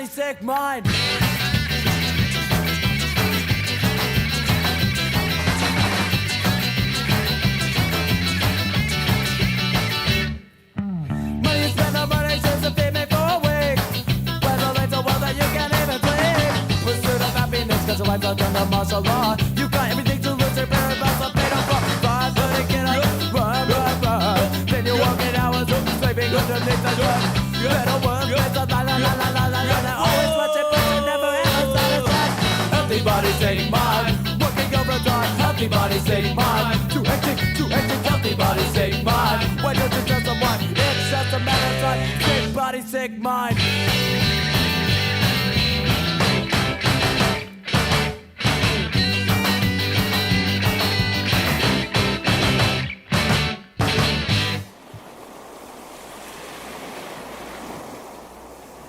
sick mind. Money you spend on money just to feed me for a week. Whether it's a world that you can't even sleep. Pursuit of happiness, cause your life's not under martial law. You got everything to lose, your parents are paid off. Run, but it get up, run. Then you're walking hours, sleeping underneath the truck. Better work, better la. Always watching, but you never ever satisfied. Healthy body, state mind. Working overtime, healthy body, state mind. Too hectic, healthy body, state mind. Why don't you trust someone? It's just a matter of time. Sick body, sick mind.